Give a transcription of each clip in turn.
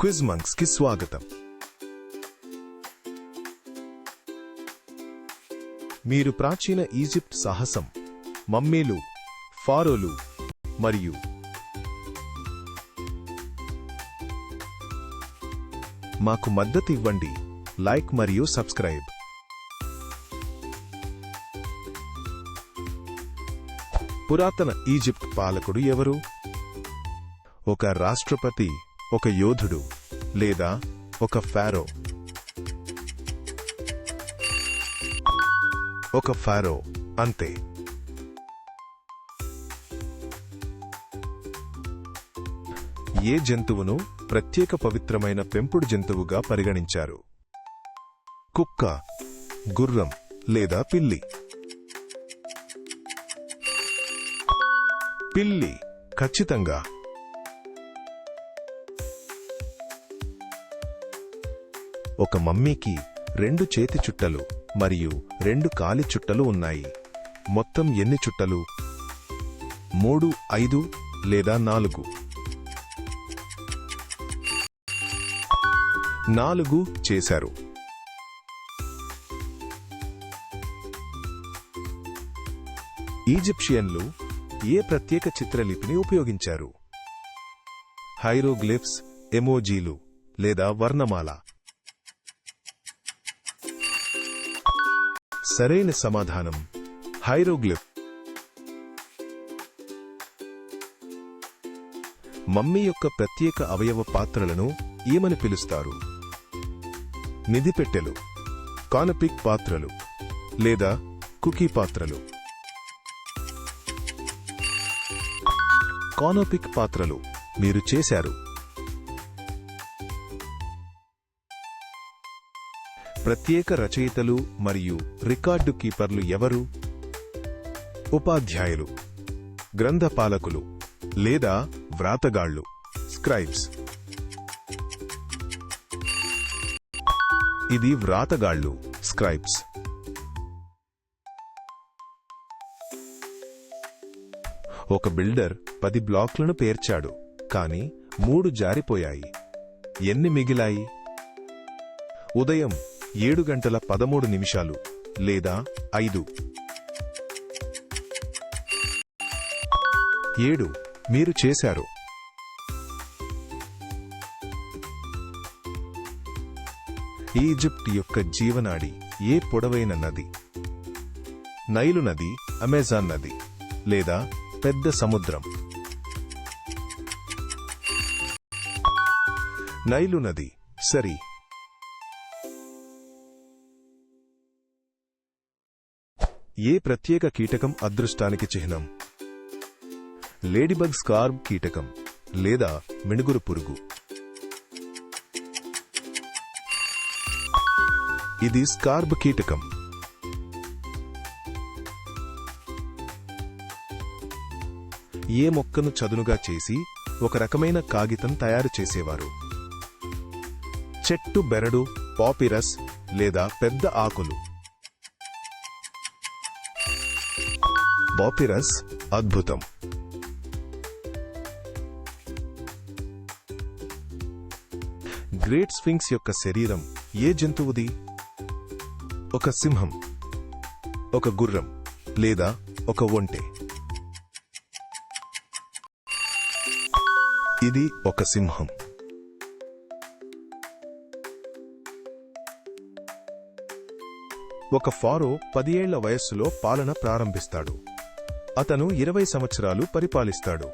Quiz monks కి స్వాగతం. మీరు ప్రాచీన ఈజిప్ట్ సాహసం, మమ్మీలు, ఫారోలు మరియు మాకు మద్దతు ఇవ్వండి. లైక్ మరియు సబ్స్క్రైబ్. పురాతన ఈజిప్ట్ పాలకుడు ఎవరు? ఒక రాష్ట్రపతి, ఒక యోధుడు లేదా ఒక ఫారో? ఒక ఫారో అంతే. ఏ జంతువును ప్రత్యేక పవిత్రమైన పెంపుడు జంతువుగా పరిగణించారు? కుక్క, గుర్రం లేదా పిల్లి? పిల్లి ఖచ్చితంగా. ఒక మమ్మీకి 2 చేతి చుట్టలు మరియు 2 కాలి చుట్టలు ఉన్నాయి. మొత్తం ఎన్ని చుట్టలు? 3, 5 లేదా 4? 4 చేశారు. ఈజిప్షియన్లు ఏ ప్రత్యేక చిత్రలిపిని ఉపయోగించారు? హైరోగ్లిఫ్స్, ఎమోజీలు లేదా వర్ణమాల? సరైన సమాధానం హైరోగ్లిఫ్. మమ్మీ యొక్క ప్రత్యేక అవయవ పాత్రలను ఏమని పిలుస్తారు? నిధిపెట్టెలు, కానపిక్ పాత్రలు లేదా కుకీ పాత్రలు? కానోపిక్ పాత్రలు మీరు చేశారు. ప్రత్యేక రచయితలు మరియు రికార్డు కీపర్లు ఎవరు? ఉపాధ్యాయులు, గ్రంథపాలకులు లేదా వ్రాతగాళ్లు, స్క్రైబ్స్? ఇది వ్రాతగాళ్లు, స్క్రైబ్స్. ఒక బిల్డర్ 10 బ్లాక్లను పేర్చాడు, కాని 3 జారిపోయాయి. ఎన్ని మిగిలాయి? ఉదయం 7:13 లేదా 5? 7 మీరు చేశారు. ఈజిప్ట్ యొక్క జీవనాడి ఏ పొడవైన నది? నైలు నది, అమెజాన్ నది లేదా పెద్ద సముద్రం? నైలు నది సరి. ఏ ప్రత్యేక కీటకం అదృష్టానికి చిహ్నం? లేడీబగ్ స్కార్బ్ కీటకం లేదా మిణుగురు పురుగు? ఇది స్కార్బ్ కీటకం. ఏ మొక్కను చదునుగా చేసి ఒక రకమైన కాగితం తయారు చేసేవారు? చెట్టు బెరడు, పాపిరస్ లేదా పెద్ద ఆకులు? పాపిరస్ అద్భుతం. గ్రేట్ స్ఫింక్స్ యొక్క శరీరం ఏ జంతువుది? ఒక సింహం, ఒక గుర్రం లేదా ఒక ఒంటె? ఇది ఒక సింహం. ఒక ఫారో 10 ఏళ్ల వయస్సులో పాలన ప్రారంభిస్తాడు. అతను 20 సంవత్సరాలు పరిపాలిస్తాడు.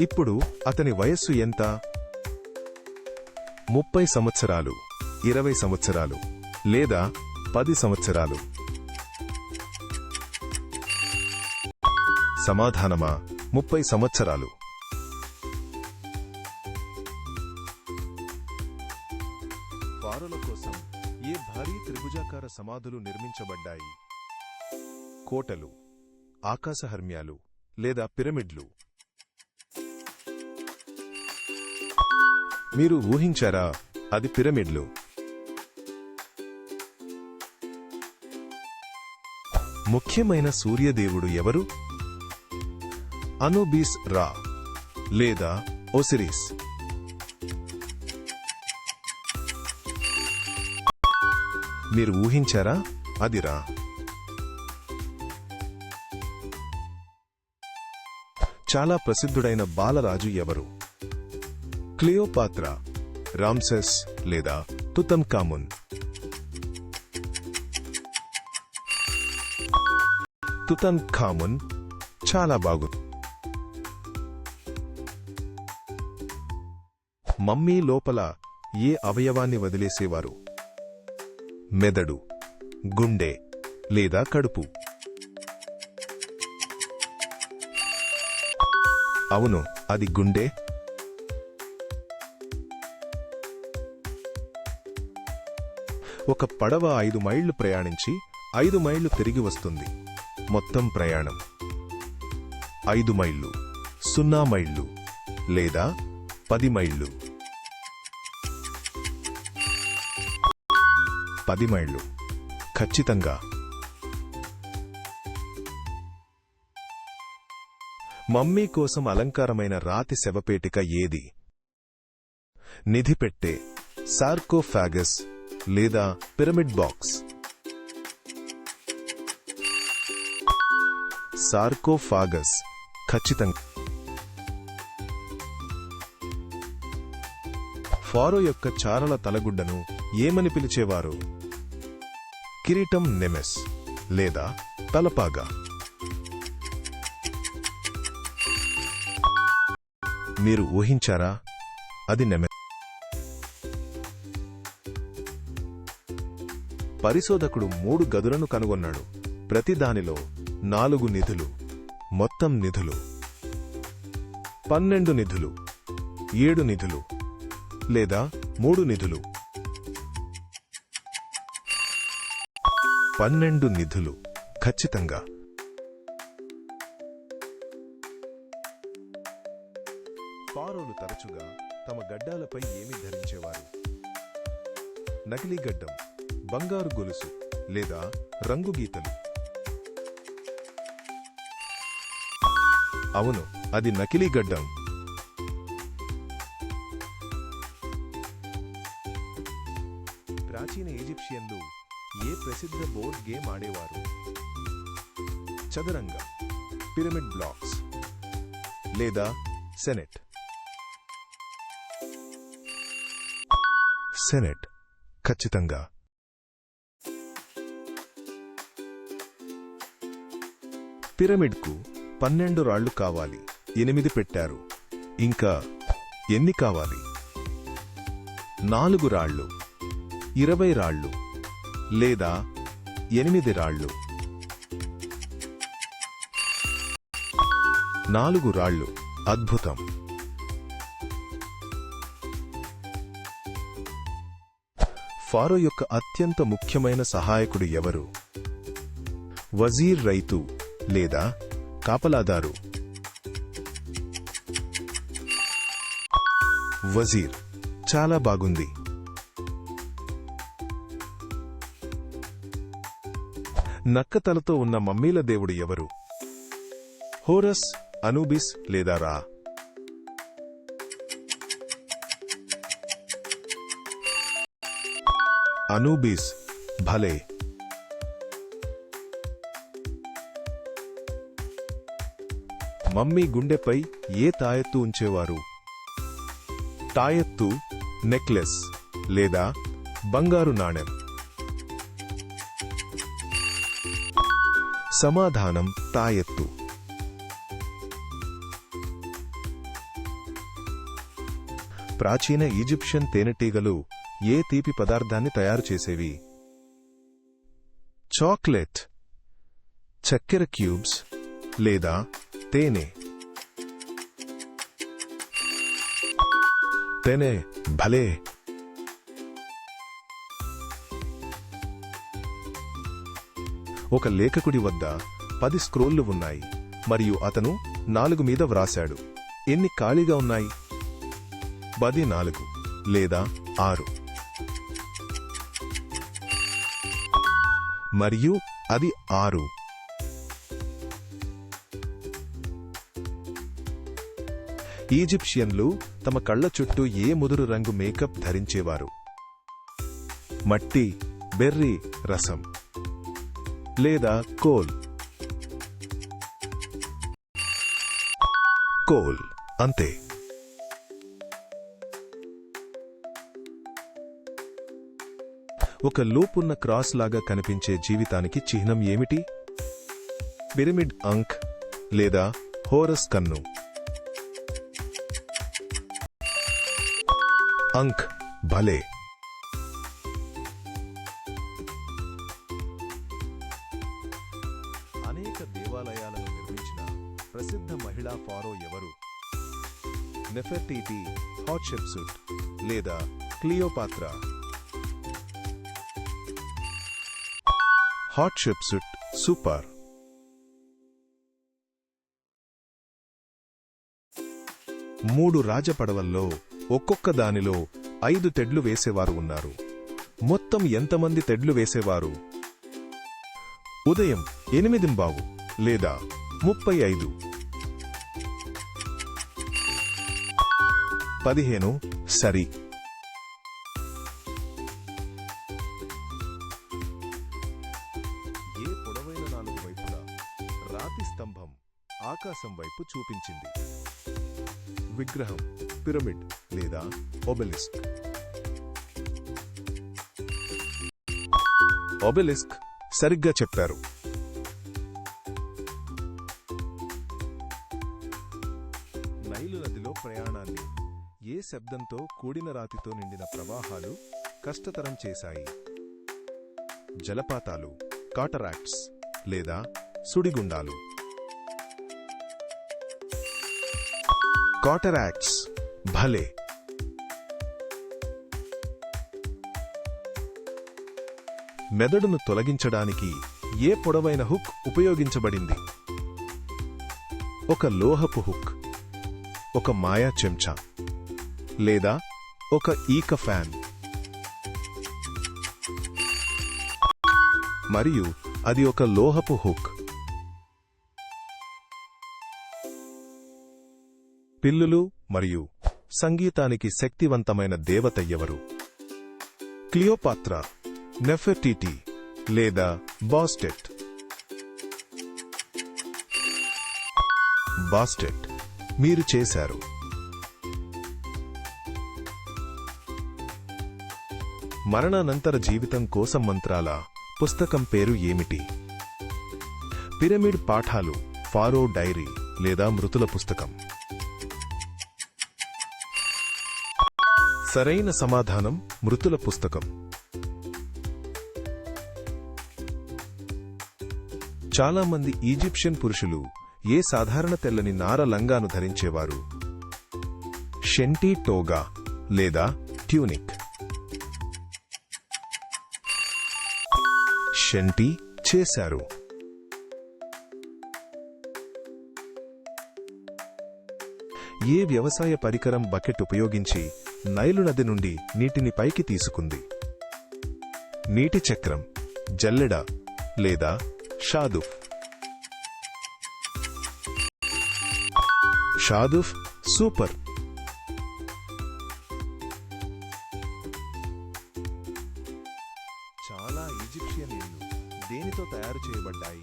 ఇప్పుడు అతని వయస్సు ఎంత? 30 సంవత్సరాలు, 20 సంవత్సరాలు లేదా 10 సంవత్సరాలు? సమాధానమా 30 సంవత్సరాలు. ఫారోల కోసం ఏ భారీ త్రిభుజాకార సమాధులు నిర్మించబడ్డాయి? కోటలు, ఆకాశహర్మ్యాలు లేదా పిరమిడ్లు? మీరు ఊహించారా? అది పిరమిడ్లు. ముఖ్యమైన సూర్యదేవుడు ఎవరు? అనూబిస్ రా లేదా ఒసిరిస్? మీరు ఊహించారా? అది రా. చాలా ప్రసిద్ధుడైన బాలరాజు ఎవరు? క్లియోపాత్రా, రామ్సెస్ లేదా తుతంఖామున్? తుతంఖామున్. చాలా బాగుంది. మమ్మీ లోపల ఏ అవయవాన్ని వదిలేసేవారు? మెదడు, గుండె లేదా కడుపు? అవును, అది గుండె. ఒక పడవ 5 మైళ్లు ప్రయాణించి 5 మైళ్లు తిరిగి వస్తుంది. మొత్తం ప్రయాణం 5 మైళ్లు, 0 మైళ్లు లేదా 10 మైళ్లు? 10 మైళ్లు ఖచ్చితంగా. మమ్మీ కోసం అలంకారమైన రాతి శవపేటిక ఏది? నిధిపెట్టె, సార్కోఫాగస్ లేదా పిరమిడ్ బాక్స్? సార్కోఫాగస్ ఖచ్చితంగా. ఫారో యొక్క చారల తలగుడ్డను ఏమని పిలిచేవారు? కిరీటం, నెమెస్ లేదా తలపాగా? మీరు ఊహించారా? అది నెమెస్. పరిశోధకుడు 3 గదులను కనుగొన్నాడు. ప్రతి దానిలో 4 నిధులు. మొత్తం నిధులు 12 నిధులు, 7 నిధులు లేదా 3 నిధులు? 12 నిధులు ఖచ్చితంగా. ఫారోలు తరచుగా తమ గడ్డాలపై ఏమి ధరించేవారు? నకిలీ గడ్డం, బంగారు గొలుసు లేదా రంగు గీతలు? అవును, అది నకిలీ గడ్డం. ప్రాచీన ఈజిప్షియన్లు ఏ ప్రసిద్ధ బోర్డ్ గేమ్ ఆడేవారు? చదరంగ, పిరమిడ్ బ్లాక్స్ లేదా సెనెట్? సెనెట్ ఖచ్చితంగా. పిరమిడ్కు 12 రాళ్లు కావాలి, 8 పెట్టారు. ఇంకా ఎన్ని కావాలి? 4 రాళ్లు, 20 రాళ్లు లేదా 8 రాళ్లు? 4 రాళ్లు. అద్భుతం. ఫారో యొక్క అత్యంత ముఖ్యమైన సహాయకుడు ఎవరు? వజీర్, రైతు లేదా కాపలాదారు? వజీర్. చాలా బాగుంది. నక్కతలతో ఉన్న మమ్మీల దేవుడు ఎవరు? హోరస్, అనూబిస్ లేదా రా? అనూబిస్. భలే. మమ్మీ గుండెపై ఏ తాయెత్తు ఉంచేవారు? తాయెత్తు, నెక్లెస్ లేదా బంగారు నాణెం? సమాధానం తాయెత్తు. ప్రాచీన ఈజిప్షియన్ తేనెటీగలు ఏ తీపి పదార్థాన్ని తయారు చేసేవి? చాక్లెట్, చక్కెర క్యూబ్స్ లేదా తేనె? తేనె. భలే. ఒక లేఖకుడి వద్ద 10 స్క్రోళ్లు ఉన్నాయి మరియు అతను 4 మీద వ్రాశాడు. ఎన్ని ఖాళీగా ఉన్నాయి? 14 లేదా 6. మరియు అది 6. ఈజిప్షియన్లు తమ కళ్ల చుట్టూ ఏ ముదురు రంగు మేకప్ ధరించేవారు? మట్టి, బెర్రీ రసం లేదా కోల్. కోల్ అంతే. ఒక లూపున్న క్రాస్ లాగా కనిపించే జీవితానికి చిహ్నం ఏమిటి? పిరమిడ్ అంక్ లేదా హోరస్ కన్ను. అంక్ భలే. అనేక దేవాలయాలను నిర్మించిన ప్రసిద్ధ మహిళా ఫారో ఎవరు? నెఫెర్టిటి, హాట్షెప్సుట్ లేదా క్లియోపాత్రా. హాట్షెప్సుట్ సూపర్. మూడు రాజపడవల్లో ఒక్కొక్క దానిలో 5 తెడ్లు వేసేవారు ఉన్నారు. మొత్తం ఎంతమంది తెడ్లు వేసేవారు? ఉదయం 8:15 లేదా 35. 15 సరి. ఏ పొడవైన 4 వైపులా రాతి స్తంభం ఆకాశం వైపు చూపించింది? విగ్రహం, పిరమిడ్ లేదా ఒబెలిస్క్. ఒబెలిస్క్ సరిగ్గా చెప్పారు. నైలు నదిలో ప్రయాణాన్ని ఏ శబ్దంతో కూడిన రాతితో నిండిన ప్రవాహాలు కష్టతరం చేశాయి? జలపాతాలు, కాటరాక్ట్స్ లేదా సుడిగుండాలు. కాటరాక్ట్స్ భలే. మెదడును తొలగించడానికి ఏ పొడవైన హుక్ ఉపయోగించబడింది? ఒక లోహపు హుక్, ఒక మాయా చెంచా లేదా ఒక ఈక ఫ్యాన్. మరియు అది ఒక లోహపు హుక్. పిల్లులు మరియు సంగీతానికి శక్తివంతమైన దేవత ఎవరు? క్లియోపాత్రా, నెఫెర్టిటి లేదా బాస్టెట్. బాస్టెట్ మీరు చేశారు. మరణానంతర జీవితం కోసం మంత్రాల పుస్తకం పేరు ఏమిటి? పిరమిడ్ పాఠాలు, ఫారో డైరీ లేదా మృతుల పుస్తకం. సరైన సమాధానం మృతుల పుస్తకం. చాలా మంది ఈజిప్షియన్ పురుషులు ఏ సాధారణ తెల్లని నార లంగాను ధరించేవారు? షెంటీ టోగా లేదా ట్యూనిక్. షెంటీ చేశారు. ఏ వ్యవసాయ పరికరం బకెట్ ఉపయోగించి నైలు నది నుండి నీటిని పైకి తీసుకుంది? నీటి చక్రం, జల్లెడ లేదా షాదుఫ్. షాదుఫ్ సూపర్. చాలా ఈజిప్షియన్ ఇళ్ళు దేనితో తయారు చేయబడ్డాయి?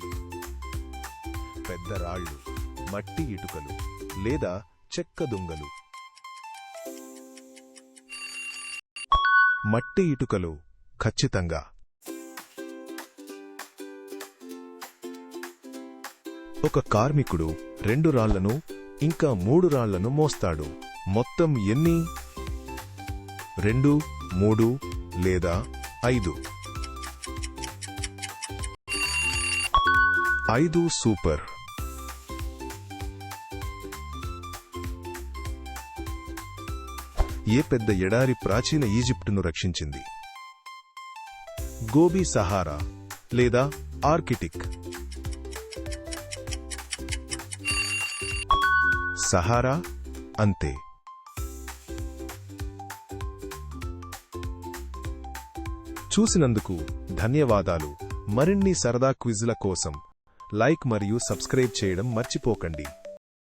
పెద్ద రాళ్లు, మట్టి ఇటుకలు లేదా చెక్క దుంగలు. మట్టి ఇటుకలు ఖచ్చితంగా. ఒక కార్మికుడు 2 రాళ్లను ఇంకా 3 రాళ్లను మోస్తాడు. మొత్తం ఎన్ని? 2, 3 లేదా 5? 5 సూపర్. ఏ పెద్ద ఎడారి ప్రాచీన ఈజిప్టును రక్షించింది? గోబీ సహారా లేదా ఆర్కిటిక్. సహారా అంతే. చూసినందుకు ధన్యవాదాలు. మరిన్ని సరదా క్విజ్ల కోసం లైక్ మరియు సబ్స్క్రైబ్ చేయడం మర్చిపోకండి.